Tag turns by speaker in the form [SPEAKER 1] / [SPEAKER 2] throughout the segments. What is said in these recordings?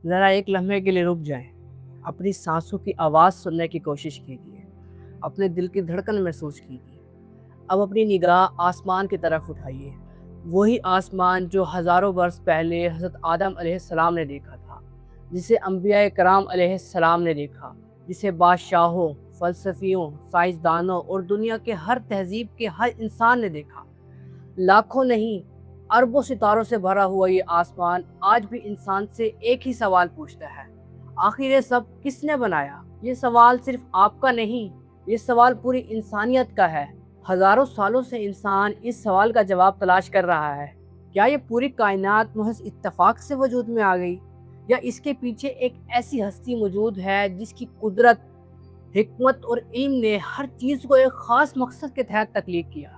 [SPEAKER 1] ذرا ایک لمحے کے لیے رک جائیں، اپنی سانسوں کی آواز سننے کی کوشش کیجیے، اپنے دل کی دھڑکن محسوس کیجیے۔ اب اپنی نگاہ آسمان کی طرف اٹھائیے، وہی آسمان جو ہزاروں برس پہلے حضرت آدم علیہ السلام نے دیکھا تھا، جسے انبیاء کرام علیہ السلام نے دیکھا، جسے بادشاہوں، فلسفیوں، سائنسدانوں اور دنیا کے ہر تہذیب کے ہر انسان نے دیکھا۔ لاکھوں نہیں، اربوں ستاروں سے بھرا ہوا یہ آسمان آج بھی انسان سے ایک ہی سوال پوچھتا ہے: آخر یہ سب کس نے بنایا؟ یہ سوال صرف آپ کا نہیں، یہ سوال پوری انسانیت کا ہے۔ ہزاروں سالوں سے انسان اس سوال کا جواب تلاش کر رہا ہے: کیا یہ پوری کائنات محض اتفاق سے وجود میں آ گئی، یا اس کے پیچھے ایک ایسی ہستی موجود ہے جس کی قدرت، حکمت اور علم نے ہر چیز کو ایک خاص مقصد کے تحت تخلیق کیا؟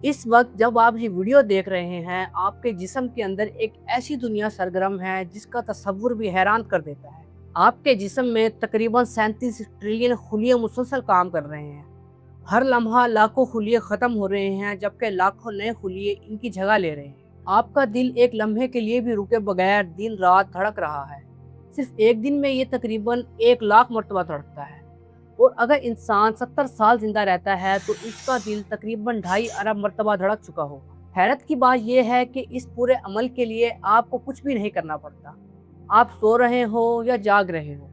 [SPEAKER 1] اس وقت جب آپ یہ ویڈیو دیکھ رہے ہیں، آپ کے جسم کے اندر ایک ایسی دنیا سرگرم ہے جس کا تصور بھی حیران کر دیتا ہے۔ آپ کے جسم میں تقریباً 37 ٹریلین خلیے مسلسل کام کر رہے ہیں۔ ہر لمحہ لاکھوں خلیے ختم ہو رہے ہیں، جبکہ لاکھوں نئے خلیے ان کی جگہ لے رہے ہیں۔ آپ کا دل ایک لمحے کے لیے بھی رکے بغیر دن رات دھڑک رہا ہے۔ صرف ایک دن میں یہ تقریباً 1,00,000 مرتبہ دھڑکتا ہے، اور اگر انسان 70 سال زندہ رہتا ہے تو اس کا دل تقریباً 2.5 ارب مرتبہ دھڑک چکا ہوگا۔ حیرت کی بات یہ ہے کہ اس پورے عمل کے لیے آپ کو کچھ بھی نہیں کرنا پڑتا۔ آپ سو رہے ہو یا جاگ رہے ہو،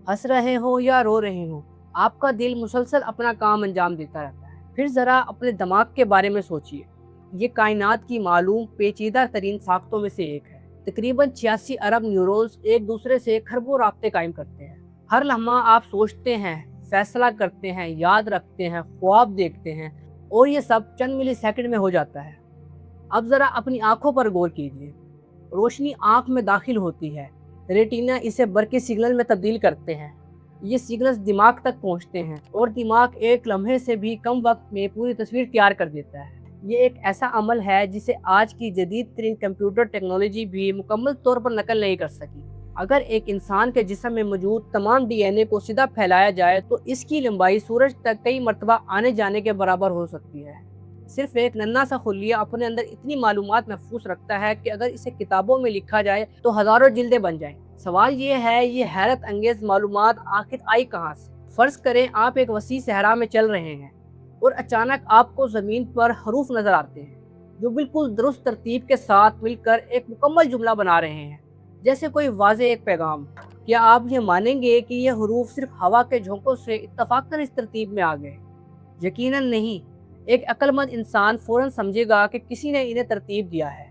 [SPEAKER 1] ہنس رہے ہو یا رو رہے ہو، آپ کا دل مسلسل اپنا کام انجام دیتا رہتا ہے۔ پھر ذرا اپنے دماغ کے بارے میں سوچئے۔ یہ کائنات کی معلوم پیچیدہ ترین ساختوں میں سے ایک ہے۔ تقریباً 86 ارب نیورونز ایک دوسرے سے کھربوں رابطے قائم کرتے ہیں۔ ہر لمحہ آپ سوچتے ہیں، فیصلہ کرتے ہیں، یاد رکھتے ہیں، خواب دیکھتے ہیں، اور یہ سب چند ملی سیکنڈ میں ہو جاتا ہے۔ اب ذرا اپنی آنکھوں پر غور کیجیے۔ روشنی آنکھ میں داخل ہوتی ہے، ریٹینا اسے برقی سگنل میں تبدیل کرتے ہیں، یہ سگنلز دماغ تک پہنچتے ہیں، اور دماغ ایک لمحے سے بھی کم وقت میں پوری تصویر تیار کر دیتا ہے۔ یہ ایک ایسا عمل ہے جسے آج کی جدید ترین کمپیوٹر ٹیکنالوجی بھی مکمل طور پر نقل نہیں کر سکی۔ اگر ایک انسان کے جسم میں موجود تمام ڈی این اے کو سیدھا پھیلایا جائے تو اس کی لمبائی سورج تک کئی مرتبہ آنے جانے کے برابر ہو سکتی ہے۔ صرف ایک ننھا سا خلیہ اپنے اندر اتنی معلومات محفوظ رکھتا ہے کہ اگر اسے کتابوں میں لکھا جائے تو ہزاروں جلدیں بن جائیں۔ سوال یہ ہے، یہ حیرت انگیز معلومات آخر آئی کہاں سے؟ فرض کریں آپ ایک وسیع صحرا میں چل رہے ہیں، اور اچانک آپ کو زمین پر حروف نظر آتے ہیں جو بالکل درست ترتیب کے ساتھ مل کر ایک مکمل جملہ بنا رہے ہیں، جیسے کوئی واضح ایک پیغام۔ کیا آپ یہ مانیں گے کہ یہ حروف صرف ہوا کے جھونکوں سے اتفاقاً اس ترتیب میں آ گئے؟ یقیناً نہیں۔ ایک عقل مند انسان فوراً سمجھے گا کہ کسی نے انہیں ترتیب دیا ہے۔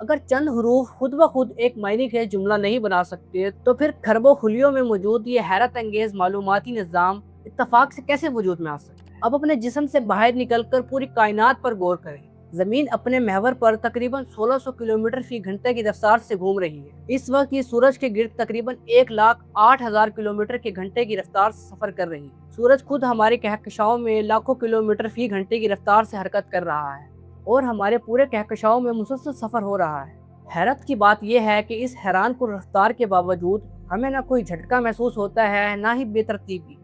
[SPEAKER 1] اگر چند حروف خود بخود ایک معنی خیز جملہ نہیں بنا سکتے تو پھر کھربوں خلیوں میں موجود یہ حیرت انگیز معلوماتی نظام اتفاق سے کیسے وجود میں آ سکتا ہے؟ اب اپنے جسم سے باہر نکل کر پوری کائنات پر غور کریں۔ زمین اپنے محور پر تقریباً 1600 کلومیٹر فی گھنٹے کی رفتار سے گھوم رہی ہے۔ اس وقت یہ سورج کے گرد تقریباً 1,08,000 کلومیٹر کے گھنٹے کی رفتار سے سفر کر رہی ہے۔ سورج خود ہمارے کہکشاؤں میں لاکھوں کلومیٹر فی گھنٹے کی رفتار سے حرکت کر رہا ہے، اور ہمارے پورے کہکشاؤں میں مسلسل سفر ہو رہا ہے۔ حیرت کی بات یہ ہے کہ اس حیران کن رفتار کے باوجود ہمیں نہ کوئی جھٹکا محسوس ہوتا ہے، نہ ہی بے ترتیبی۔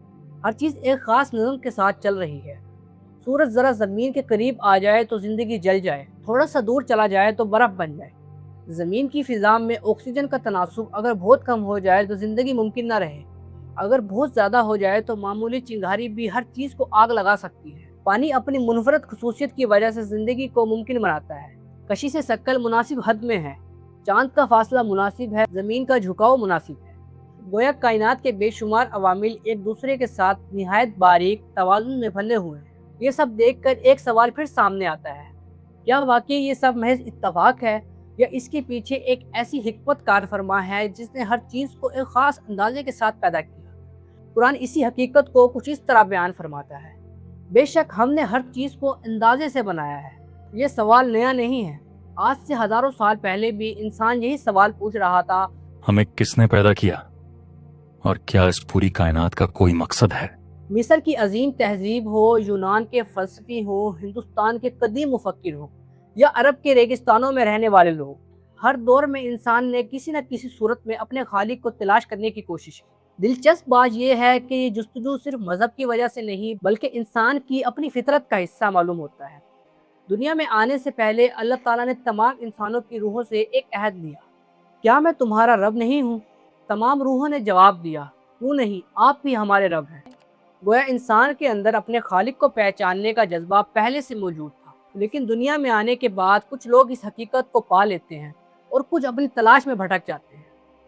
[SPEAKER 1] ہر چیز ایک خاص نظم کے ساتھ چل رہی ہے۔ سورج ذرا زمین کے قریب آ جائے تو زندگی جل جائے، تھوڑا سا دور چلا جائے تو برف بن جائے۔ زمین کی فضا میں آکسیجن کا تناسب اگر بہت کم ہو جائے تو زندگی ممکن نہ رہے، اگر بہت زیادہ ہو جائے تو معمولی چنگاری بھی ہر چیز کو آگ لگا سکتی ہے۔ پانی اپنی منفرد خصوصیت کی وجہ سے زندگی کو ممکن بناتا ہے۔ کشش ثقل مناسب حد میں ہے، چاند کا فاصلہ مناسب ہے، زمین کا جھکاؤ مناسب ہے۔ گویا کائنات کے بے شمار عوامل ایک دوسرے کے ساتھ نہایت باریک توازن میں بندھے ہوئے ہیں۔ یہ سب دیکھ کر ایک سوال پھر سامنے آتا ہے: کیا واقعی یہ سب محض اتفاق ہے، یا اس کے پیچھے ایک ایسی حکمت کار فرما ہے جس نے ہر چیز کو ایک خاص اندازے کے ساتھ پیدا کیا؟ قرآن اسی حقیقت کو کچھ اس طرح بیان فرماتا ہے: بے شک ہم نے ہر چیز کو اندازے سے بنایا ہے۔ یہ سوال نیا نہیں ہے، آج سے ہزاروں سال پہلے بھی انسان یہی سوال پوچھ رہا تھا:
[SPEAKER 2] ہمیں کس نے پیدا کیا، اور کیا اس پوری کائنات کا کوئی مقصد ہے؟
[SPEAKER 1] مصر کی عظیم تہذیب ہو، یونان کے فلسفی ہو، ہندوستان کے قدیم مفکر ہو، یا عرب کے ریگستانوں میں رہنے والے لوگ، ہر دور میں انسان نے کسی نہ کسی صورت میں اپنے خالق کو تلاش کرنے کی کوشش کی۔ دلچسپ بات یہ ہے کہ یہ جستجو صرف مذہب کی وجہ سے نہیں بلکہ انسان کی اپنی فطرت کا حصہ معلوم ہوتا ہے۔ دنیا میں آنے سے پہلے اللہ تعالیٰ نے تمام انسانوں کی روحوں سے ایک عہد لیا: کیا میں تمہارا رب نہیں ہوں؟ تمام روحوں نے جواب دیا، کیوں نہیں، آپ بھی ہمارے رب ہیں۔ گویا انسان کے اندر اپنے خالق کو پہچاننے کا جذبہ پہلے سے موجود تھا، لیکن دنیا میں آنے کے بعد کچھ لوگ اس حقیقت کو پا لیتے ہیں اور کچھ اپنی تلاش میں بھٹک جاتے ہیں۔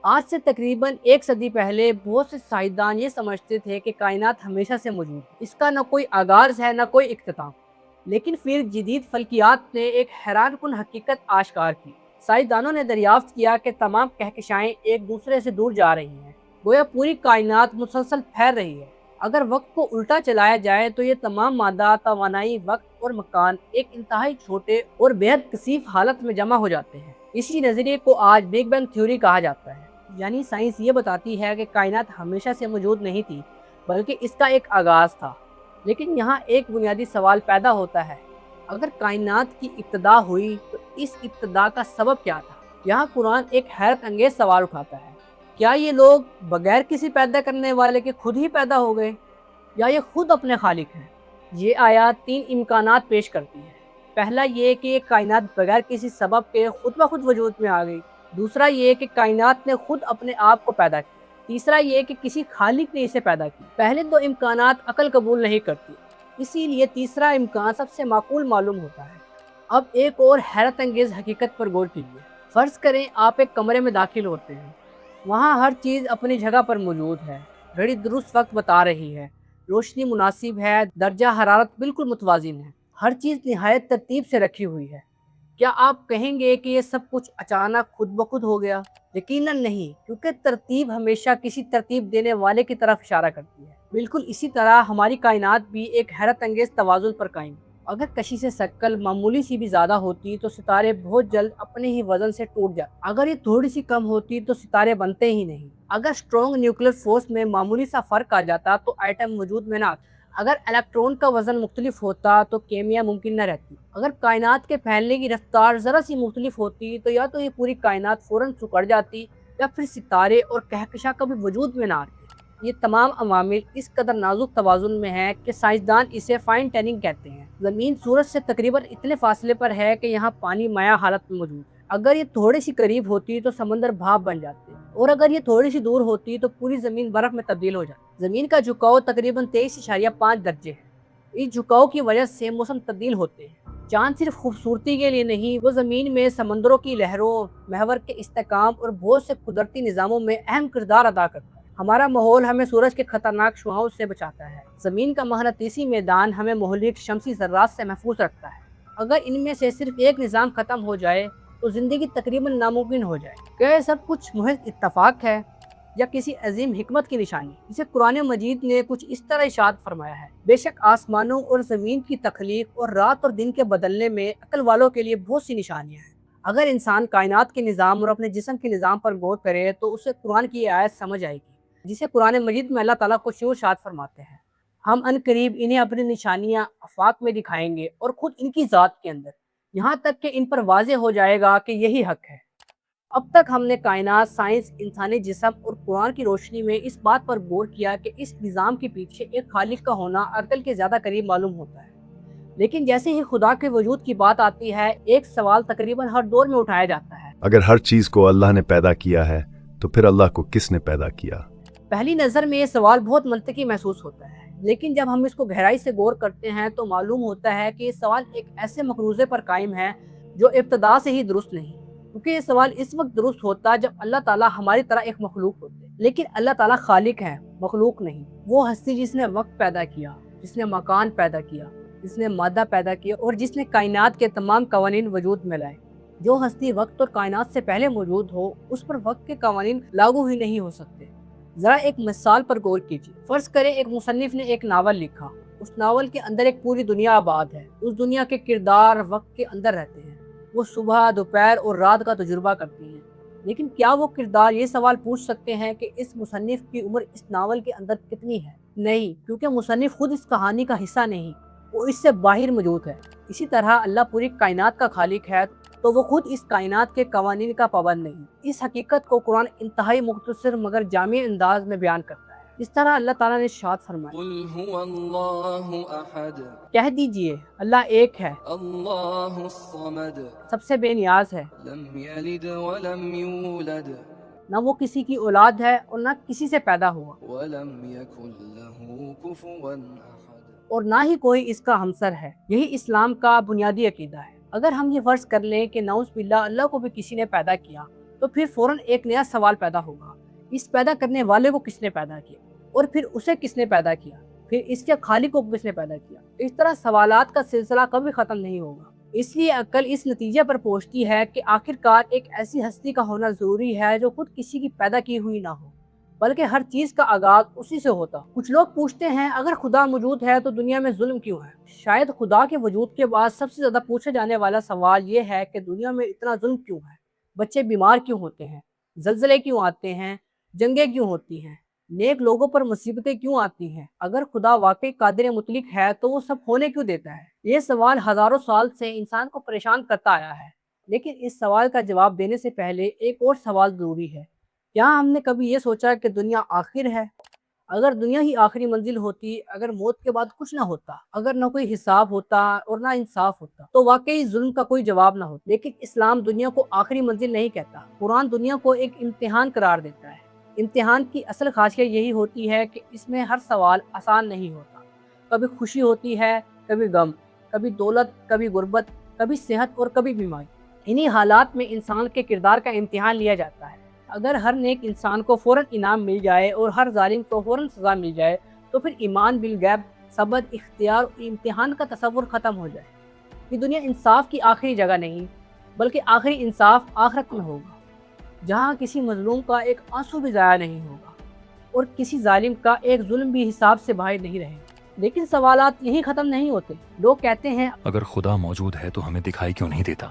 [SPEAKER 1] آج سے تقریباً 1 صدی پہلے بہت سے سائنسدان یہ سمجھتے تھے کہ کائنات ہمیشہ سے موجود ہے، اس کا نہ کوئی آغاز ہے نہ کوئی اختتام۔ لیکن پھر جدید فلکیات نے ایک حیران کن حقیقت آشکار کی۔ سائنسدانوں نے دریافت کیا کہ تمام کہکشائیں ایک دوسرے سے دور جا رہی ہیں، گویا پوری کائنات مسلسل پھیل رہی ہے۔ اگر وقت کو الٹا چلایا جائے تو یہ تمام مادہ، توانائی، وقت اور مکان ایک انتہائی چھوٹے اور بےحد کثیف حالت میں جمع ہو جاتے ہیں۔ اسی نظریے کو آج بگ بینگ تھیوری کہا جاتا ہے۔ یعنی سائنس یہ بتاتی ہے کہ کائنات ہمیشہ سے موجود نہیں تھی، بلکہ اس کا ایک آغاز تھا۔ لیکن یہاں ایک بنیادی سوال پیدا ہوتا ہے، اگر کائنات کی ابتدا ہوئی تو اس ابتدا کا سبب کیا تھا؟ یہاں قرآن ایک حیرت انگیز سوال اٹھاتا ہے، کیا یہ لوگ بغیر کسی پیدا کرنے والے کے خود ہی پیدا ہو گئے، یا یہ خود اپنے خالق ہیں؟ یہ آیات 3 امکانات پیش کرتی ہے۔ پہلا یہ کہ یہ کائنات بغیر کسی سبب کے خود بخود وجود میں آ گئی۔ دوسرا یہ کہ کائنات نے خود اپنے آپ کو پیدا کیا۔ تیسرا یہ کہ کسی خالق نے اسے پیدا کی۔ پہلے 2 امکانات عقل قبول نہیں کرتی، اسی لیے تیسرا امکان سب سے معقول معلوم ہوتا ہے۔ اب ایک اور حیرت انگیز حقیقت پر غور کیجیے۔ فرض کریں آپ ایک کمرے میں داخل ہوتے ہیں، وہاں ہر چیز اپنی جگہ پر موجود ہے، گھڑی درست وقت بتا رہی ہے، روشنی مناسب ہے، درجہ حرارت بالکل متوازن ہے، ہر چیز نہایت ترتیب سے رکھی ہوئی ہے۔ کیا آپ کہیں گے کہ یہ سب کچھ اچانک خود بخود ہو گیا؟ یقیناً نہیں، کیونکہ ترتیب ہمیشہ کسی ترتیب دینے والے کی طرف اشارہ کرتی ہے۔ بالکل اسی طرح ہماری کائنات بھی ایک حیرت انگیز توازن پر قائم ہے۔ اگر کشش ثقل معمولی سی بھی زیادہ ہوتی تو ستارے بہت جلد اپنے ہی وزن سے ٹوٹ جاتے، اگر یہ تھوڑی سی کم ہوتی تو ستارے بنتے ہی نہیں۔ اگر اسٹرانگ نیوکلیر فورس میں معمولی سا فرق آ جاتا تو ایٹم وجود میں نہ آتے، اگر الیکٹرون کا وزن مختلف ہوتا تو کیمیا ممکن نہ رہتی، اگر کائنات کے پھیلنے کی رفتار ذرا سی مختلف ہوتی تو یا تو یہ پوری کائنات فوراً سکڑ جاتی یا پھر ستارے اور کہکشاں کبھی وجود میں نہ آتے۔ یہ تمام عوامل اس قدر نازک توازن میں ہیں کہ سائنسدان اسے فائن ٹیوننگ کہتے ہیں۔ زمین سورج سے تقریباً اتنے فاصلے پر ہے کہ یہاں پانی مائع حالت میں موجود ہے، اگر یہ تھوڑی سی قریب ہوتی تو سمندر بھاپ بن جاتے، اور اگر یہ تھوڑی سی دور ہوتی تو پوری زمین برف میں تبدیل ہو جاتی۔ زمین کا جھکاؤ تقریباً 23.5 درجے ہے۔ اس جھکاؤ کی وجہ سے موسم تبدیل ہوتے ہیں۔ چاند صرف خوبصورتی کے لیے نہیں، وہ زمین میں سمندروں کی لہروں، محور کے استحکام اور بہت سے قدرتی نظاموں میں اہم کردار ادا کرتا ہے۔ ہمارا ماحول ہمیں سورج کے خطرناک شعاعوں سے بچاتا ہے، زمین کا مغناطیسی میدان ہمیں مہلک شمسی ذرات سے محفوظ رکھتا ہے۔ اگر ان میں سے صرف ایک نظام ختم ہو جائے تو زندگی تقریباً ناممکن ہو جائے۔ کیا یہ سب کچھ محض اتفاق ہے یا کسی عظیم حکمت کی نشانی؟ جسے قرآن مجید نے کچھ اس طرح ارشاد فرمایا ہے، بے شک آسمانوں اور زمین کی تخلیق اور رات اور دن کے بدلنے میں عقل والوں کے لیے بہت سی نشانیاں ہیں۔ اگر انسان کائنات کے نظام اور اپنے جسم کے نظام پر غور کرے تو اسے قرآن کی یہ آیت سمجھ آئے گی، جسے قرآن مجید میں اللہ تعالیٰ کو شعور ارشاد فرماتے ہیں، ہم ان قریب انہیں اپنی نشانیاں آفاق میں دکھائیں گے اور خود ان کی ذات کے اندر، یہاں تک کہ ان پر واضح ہو جائے گا کہ یہی حق ہے۔ اب تک ہم نے کائنات، سائنس، انسانی جسم اور قرآن کی روشنی میں اس بات پر غور کیا کہ اس نظام کے پیچھے ایک خالق کا ہونا عقل کے زیادہ قریب معلوم ہوتا ہے۔ لیکن جیسے ہی خدا کے وجود کی بات آتی ہے، ایک سوال تقریباً ہر دور میں اٹھایا جاتا ہے،
[SPEAKER 3] اگر ہر چیز کو اللہ نے پیدا کیا ہے تو پھر اللہ کو کس نے پیدا کیا؟
[SPEAKER 1] پہلی نظر میں یہ سوال بہت منطقی محسوس ہوتا ہے، لیکن جب ہم اس کو گہرائی سے غور کرتے ہیں تو معلوم ہوتا ہے کہ یہ سوال ایک ایسے مقروضے پر قائم ہے جو ابتدا سے ہی درست نہیں، کیونکہ یہ سوال اس وقت درست ہوتا جب اللہ تعالیٰ ہماری طرح ایک مخلوق ہوتے، لیکن اللہ تعالیٰ خالق ہے، مخلوق نہیں۔ وہ ہستی جس نے وقت پیدا کیا، جس نے مکان پیدا کیا، جس نے مادہ پیدا کیا اور جس نے کائنات کے تمام قوانین وجود میں لائے۔ جو ہستی وقت اور کائنات سے پہلے موجود ہو، اس پر وقت کے قوانین لاگو ہی نہیں ہو سکتے۔ ذرا ایک مثال پر غور کیجیے۔ فرض کریں ایک مصنف نے ایک ناول لکھا، اس ناول کے اندر ایک پوری دنیا آباد ہے، اس دنیا کے کردار وقت کے اندر رہتے ہیں، وہ صبح، دوپہر اور رات کا تجربہ کرتی ہیں، لیکن کیا وہ کردار یہ سوال پوچھ سکتے ہیں کہ اس مصنف کی عمر اس ناول کے اندر کتنی ہے؟ نہیں، کیونکہ مصنف خود اس کہانی کا حصہ نہیں، وہ اس سے باہر موجود ہے۔ اسی طرح اللہ پوری کائنات کا خالق ہے تو وہ خود اس کائنات کے قوانین کا پابند نہیں۔ اس حقیقت کو قرآن انتہائی مختصر مگر جامع انداز میں بیان کرتا ہے۔ اس طرح اللہ تعالیٰ نے ارشاد فرمایا،
[SPEAKER 4] قل هو اللہ احد
[SPEAKER 1] کہہ دیجئے اللہ ایک ہے،
[SPEAKER 4] اللہ الصمد
[SPEAKER 1] سب سے بے نیاز ہے،
[SPEAKER 4] لم یلد ولم یولد
[SPEAKER 1] نہ وہ کسی کی اولاد ہے اور نہ کسی سے پیدا ہوا،
[SPEAKER 4] ولم يكن له كفوا أحد.
[SPEAKER 1] اور نہ ہی کوئی اس کا ہمسر ہے۔ یہی اسلام کا بنیادی عقیدہ ہے۔ اگر ہم یہ فرض کر لیں کہ نعوذ باللہ اللہ کو بھی کسی نے پیدا کیا، تو پھر فوراً ایک نیا سوال پیدا ہوگا، اس پیدا کرنے والے کو کس نے پیدا کیا، اور پھر اسے کس نے پیدا کیا، پھر اس کے خالق کو کس نے پیدا کیا۔ اس طرح سوالات کا سلسلہ کبھی ختم نہیں ہوگا۔ اس لیے عقل اس نتیجے پر پہنچتی ہے کہ آخرکار ایک ایسی ہستی کا ہونا ضروری ہے جو خود کسی کی پیدا کی ہوئی نہ ہو، بلکہ ہر چیز کا آغاز اسی سے ہوتا۔ کچھ لوگ پوچھتے ہیں اگر خدا موجود ہے تو دنیا میں ظلم کیوں ہے؟ شاید خدا کے وجود کے بعد سب سے زیادہ پوچھا جانے والا سوال یہ ہے کہ دنیا میں اتنا ظلم کیوں ہے؟ بچے بیمار کیوں ہوتے ہیں؟ زلزلے کیوں آتے ہیں؟ جنگیں کیوں ہوتی ہیں؟ نیک لوگوں پر مصیبتیں کیوں آتی ہیں؟ اگر خدا واقعی قادر مطلق ہے تو وہ سب ہونے کیوں دیتا ہے؟ یہ سوال ہزاروں سال سے انسان کو پریشان کرتا آیا ہے، لیکن اس سوال کا جواب دینے سے پہلے ایک اور سوال ضروری ہے۔ کیا ہم نے کبھی یہ سوچا کہ دنیا آخر ہے؟ اگر دنیا ہی آخری منزل ہوتی، اگر موت کے بعد کچھ نہ ہوتا، اگر نہ کوئی حساب ہوتا اور نہ انصاف ہوتا، تو واقعی ظلم کا کوئی جواب نہ ہوتا۔ لیکن اسلام دنیا کو آخری منزل نہیں کہتا، قرآن دنیا کو ایک امتحان قرار دیتا ہے۔ امتحان کی اصل خاصیت یہی ہوتی ہے کہ اس میں ہر سوال آسان نہیں ہوتا۔ کبھی خوشی ہوتی ہے، کبھی غم، کبھی دولت، کبھی غربت، کبھی صحت اور کبھی بیماری۔ انہی حالات میں انسان کے کردار کا امتحان لیا جاتا ہے۔ اگر ہر نیک انسان کو فوراً انعام مل جائے اور ہر ظالم کو فوراً سزا مل جائے تو پھر ایمان بالغیب، صبر، اختیار اور امتحان کا تصور ختم ہو جائے۔ یہ دنیا انصاف کی آخری جگہ نہیں، بلکہ آخری انصاف آخرت میں ہوگا، جہاں کسی مظلوم کا ایک آنسو بھی ضائع نہیں ہوگا اور کسی ظالم کا ایک ظلم بھی حساب سے باہر نہیں رہے گا۔ لیکن سوالات یہیں ختم نہیں ہوتے۔ لوگ کہتے ہیں
[SPEAKER 2] اگر خدا موجود ہے تو ہمیں دکھائی کیوں نہیں دیتا؟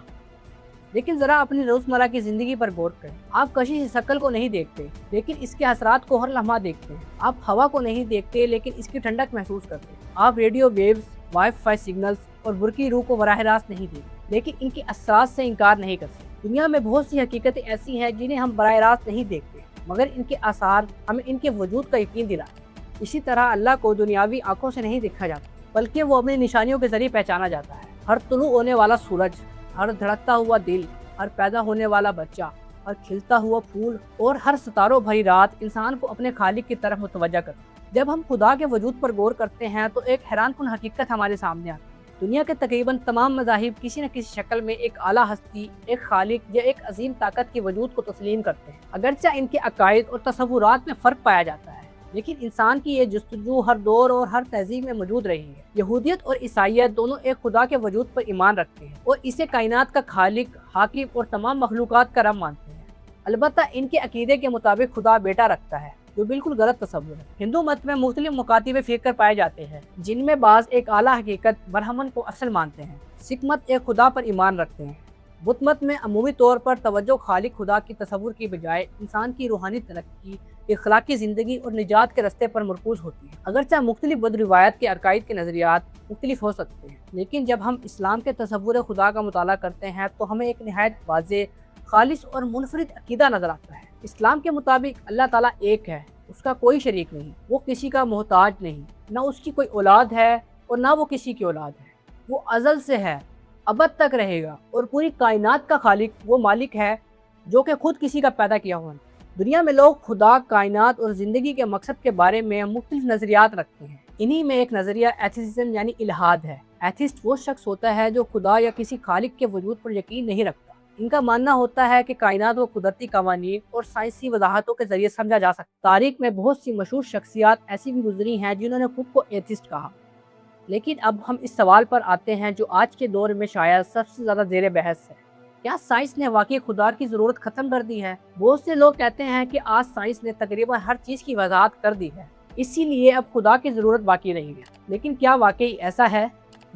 [SPEAKER 1] لیکن ذرا اپنی روزمرہ کی زندگی پر غور کریں۔ آپ کشش شکل کو نہیں دیکھتے، لیکن اس کے اثرات کو ہر لمحہ دیکھتے ہیں۔ آپ ہوا کو نہیں دیکھتے، لیکن اس کی ٹھنڈک محسوس کرتے ہیں۔ آپ radio waves, wi fi signals اور برقی روح کو براہ راست نہیں دیکھتے، لیکن ان کے اثرات سے انکار نہیں کر سکتے۔ دنیا میں بہت سی حقیقتیں ایسی ہیں جنہیں ہم براہ راست نہیں دیکھتے، مگر ان کے آثار ہمیں ان کے وجود کا یقین دلاتے ہیں۔ اسی طرح اللہ کو دنیاوی آنکھوں سے نہیں دیکھا جاتا، بلکہ وہ اپنی نشانیوں کے ذریعے پہچانا جاتا ہے۔ ہر طلوع ہونے والا سورج، ہر دھڑکتا ہوا دل، ہر پیدا ہونے والا بچہ، ہر کھلتا ہوا پھول اور ہر ستاروں بھری رات انسان کو اپنے خالق کی طرف متوجہ کرتی ہے۔ جب ہم خدا کے وجود پر غور کرتے ہیں تو ایک حیران کن حقیقت ہمارے سامنے آتی ہے۔ دنیا کے تقریباً تمام مذاہب کسی نہ کسی شکل میں ایک اعلیٰ ہستی، ایک خالق یا ایک عظیم طاقت کے وجود کو تسلیم کرتے ہیں۔ اگرچہ ان کے عقائد اور تصورات میں فرق پایا جاتا ہے، لیکن انسان کی یہ جستجو ہر دور اور ہر تہذیب میں موجود رہی ہے۔ یہودیت اور عیسائیت دونوں ایک خدا کے وجود پر ایمان رکھتے ہیں اور اسے کائنات کا خالق، حاکم اور تمام مخلوقات کا رب مانتے ہیں۔ البتہ ان کے عقیدے کے مطابق خدا بیٹا رکھتا ہے، جو بالکل غلط تصور ہے۔ ہندو مت میں مختلف مکاتب فکر پائے جاتے ہیں، جن میں بعض ایک اعلیٰ حقیقت برہمن کو اصل مانتے ہیں۔ سکھ مت ایک خدا پر ایمان رکھتے ہیں۔ بدھ مت میں عمومی طور پر توجہ خالق خدا کی تصور کی بجائے انسان کی روحانی ترقی، اخلاقی زندگی اور نجات کے راستے پر مرکوز ہوتی ہے۔ اگرچہ مختلف بدھ روایات کے عقائد کے نظریات مختلف ہو سکتے ہیں، لیکن جب ہم اسلام کے تصور خدا کا مطالعہ کرتے ہیں تو ہمیں ایک نہایت واضح، خالص اور منفرد عقیدہ نظر آتا ہے۔ اسلام کے مطابق اللہ تعالیٰ ایک ہے، اس کا کوئی شریک نہیں، وہ کسی کا محتاج نہیں، نہ اس کی کوئی اولاد ہے اور نہ وہ کسی کی اولاد ہے۔ وہ ازل سے ہے، ابد تک رہے گا، اور پوری کائنات کا خالق وہ مالک ہے جو کہ خود کسی کا پیدا کیا ہوا ہے۔ دنیا میں لوگ خدا، کائنات اور زندگی کے مقصد کے بارے میں مختلف نظریات رکھتے ہیں۔ انہی میں ایک نظریہ ایتھیسزم یعنی الحاد ہے۔ ایتھیسٹ وہ شخص ہوتا ہے جو خدا یا کسی خالق کے وجود پر یقین نہیں رکھتا۔ ان کا ماننا ہوتا ہے کہ کائنات کو قدرتی قوانین اور سائنسی وضاحتوں کے ذریعے سمجھا جا سکتا ہے۔ تاریخ میں بہت سی مشہور شخصیات ایسی بھی گزری ہیں جنہوں نے خود کو ایتھیسٹ کہا۔ لیکن اب ہم اس سوال پر آتے ہیں جو آج کے دور میں شاید سب سے زیادہ زیر بحث ہے۔ کیا سائنس نے واقعی خدا کی ضرورت ختم کر دی ہے؟ بہت سے لوگ کہتے ہیں کہ آج سائنس نے تقریباً ہر چیز کی وضاحت کر دی ہے، اسی لیے اب خدا کی ضرورت باقی نہیں ہے۔ لیکن کیا واقعی ایسا ہے؟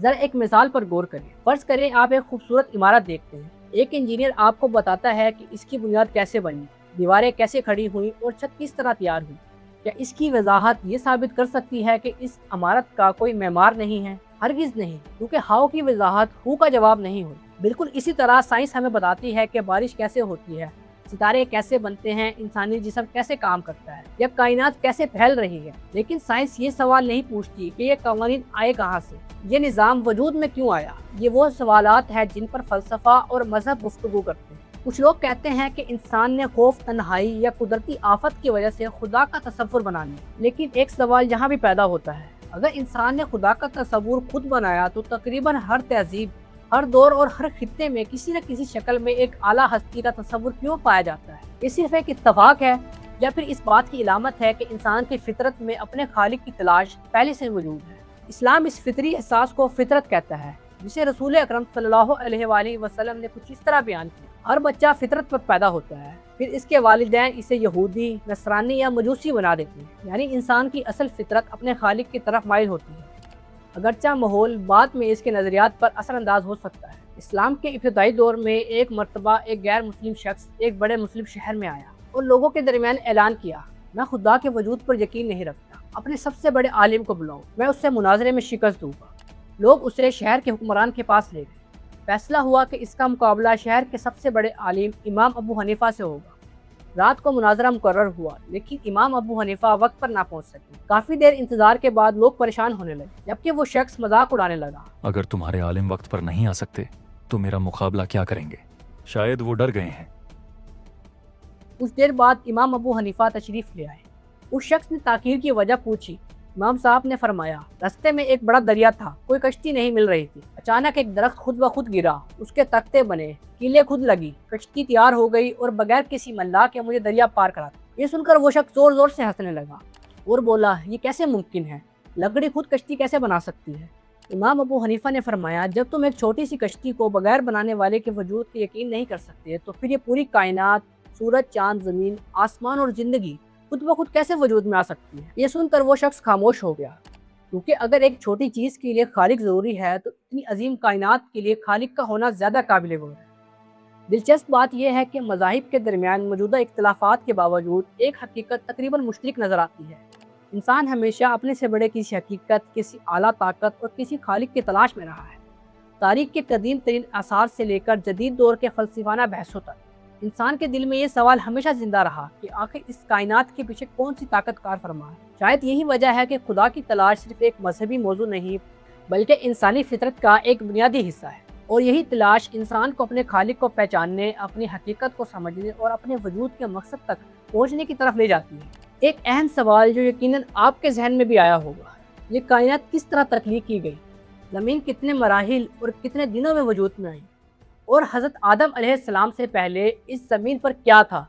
[SPEAKER 1] ذرا ایک مثال پر غور کریں۔ فرض کریں آپ ایک خوبصورت عمارت دیکھتے ہیں۔ ایک انجینئر آپ کو بتاتا ہے کہ اس کی بنیاد کیسے بنی، دیواریں کیسے کھڑی ہوئیں اور چھت کس طرح تیار ہوئی۔ کیا اس کی وضاحت یہ ثابت کر سکتی ہے کہ اس عمارت کا کوئی معمار نہیں ہے؟ ہرگز نہیں، کیونکہ ہاؤ کی وضاحت ہو کا جواب نہیں ہوتی۔ بالکل اسی طرح سائنس ہمیں بتاتی ہے کہ بارش کیسے ہوتی ہے، ستارے کیسے بنتے ہیں، انسانی جسم کیسے کام کرتا ہے، یا کائنات کیسے پھیل رہی ہے۔ لیکن سائنس یہ سوال نہیں پوچھتی کہ یہ قوانین آئے کہاں سے، یہ نظام وجود میں کیوں آیا۔ یہ وہ سوالات ہیں جن پر فلسفہ اور مذہب گفتگو کرتے ہیں۔ کچھ لوگ کہتے ہیں کہ انسان نے خوف، تنہائی یا قدرتی آفت کی وجہ سے خدا کا تصور بنا لیا، لیکن ایک سوال یہاں بھی پیدا ہوتا ہے، اگر انسان نے خدا کا تصور خود بنایا تو تقریباً ہر تہذیب، ہر دور اور ہر خطے میں کسی نہ کسی شکل میں ایک اعلیٰ ہستی کا تصور کیوں پایا جاتا ہے؟ یہ صرف ایک اتفاق ہے یا پھر اس بات کی علامت ہے کہ انسان کی فطرت میں اپنے خالق کی تلاش پہلے سے موجود ہے؟ اسلام اس فطری احساس کو فطرت کہتا ہے، جسے رسول اکرم صلی اللہ علیہ وآلہ وسلم نے کچھ اس طرح بیان کیا: ہر بچہ فطرت پر پیدا ہوتا ہے، پھر اس کے والدین اسے یہودی، نصرانی یا مجوسی بنا دیتے ہیں، یعنی انسان کی اصل فطرت اپنے خالق کی طرف مائل ہوتی ہے، اگرچہ ماحول بعد میں اس کے نظریات پر اثر انداز ہو سکتا ہے۔ اسلام کے ابتدائی دور میں ایک مرتبہ ایک غیر مسلم شخص ایک بڑے مسلم شہر میں آیا اور لوگوں کے درمیان اعلان کیا: میں خدا کے وجود پر یقین نہیں رکھتا، اپنے سب سے بڑے عالم کو بلاؤ، میں اس سے مناظرے میں شکست دوں گا۔ لوگ اسے شہر کے حکمران کے پاس لے گئے۔ فیصلہ ہوا کہ اس کا مقابلہ شہر کے سب سے بڑے عالم امام ابو حنیفہ سے ہوگا۔ رات کو مناظرہ مقرر ہوا، لیکن امام ابو حنیفہ وقت پر نہ پہنچ سکے۔ کافی دیر انتظار کے بعد لوگ پریشان ہونے لگے، جبکہ وہ شخص مذاق اڑانے لگا:
[SPEAKER 2] اگر تمہارے عالم وقت پر نہیں آ سکتے تو میرا مقابلہ کیا کریں گے؟ شاید وہ ڈر گئے ہیں۔
[SPEAKER 1] کچھ دیر بعد امام ابو حنیفہ تشریف لے آئے۔ اس شخص نے تاخیر کی وجہ پوچھی۔ امام صاحب نے فرمایا: رستے میں ایک بڑا دریا تھا، کوئی کشتی نہیں مل رہی تھی، اچانک ایک درخت خود بخود گرا، اس کے تختے بنے، کیلیں خود لگی، کشتی تیار ہو گئی اور بغیر کسی ملا کے مجھے دریا پار کرا دیا۔ یہ سن کر وہ شخص زور زور سے ہنسنے لگا اور بولا: یہ کیسے ممکن ہے؟ لکڑی خود کشتی کیسے بنا سکتی ہے؟ امام ابو حنیفہ نے فرمایا: جب تم ایک چھوٹی سی کشتی کو بغیر بنانے والے کے وجود کے یقین نہیں کر سکتے تو پھر یہ پوری کائنات، سورج، چاند، زمین، آسمان اور زندگی خود بخود کیسے وجود میں آ سکتی ہے؟ یہ سن کر وہ شخص خاموش ہو گیا، کیونکہ اگر ایک چھوٹی چیز کے لیے خالق ضروری ہے تو اتنی عظیم کائنات کے لیے خالق کا ہونا زیادہ قابل غور ہے۔ دلچسپ بات یہ ہے کہ مذاہب کے درمیان موجودہ اختلافات کے باوجود ایک حقیقت تقریباً مشترک نظر آتی ہے: انسان ہمیشہ اپنے سے بڑے کسی حقیقت، کسی اعلیٰ طاقت اور کسی خالق کی تلاش میں رہا ہے۔ تاریخ کے قدیم ترین آثار سے لے کر جدید دور کے فلسفانہ بحثوں تک انسان کے دل میں یہ سوال ہمیشہ زندہ رہا کہ آخر اس کائنات کے پیچھے کون سی طاقت کار فرما ہے۔ شاید یہی وجہ ہے کہ خدا کی تلاش صرف ایک مذہبی موضوع نہیں بلکہ انسانی فطرت کا ایک بنیادی حصہ ہے، اور یہی تلاش انسان کو اپنے خالق کو پہچاننے، اپنی حقیقت کو سمجھنے اور اپنے وجود کے مقصد تک پہنچنے کی طرف لے جاتی ہے۔ ایک اہم سوال جو یقیناً آپ کے ذہن میں بھی آیا ہوگا: یہ کائنات کس طرح تخلیق کی گئی؟ زمین کتنے مراحل اور کتنے دنوں میں وجود میں آئی؟ اور حضرت آدم علیہ السلام سے پہلے اس زمین پر کیا تھا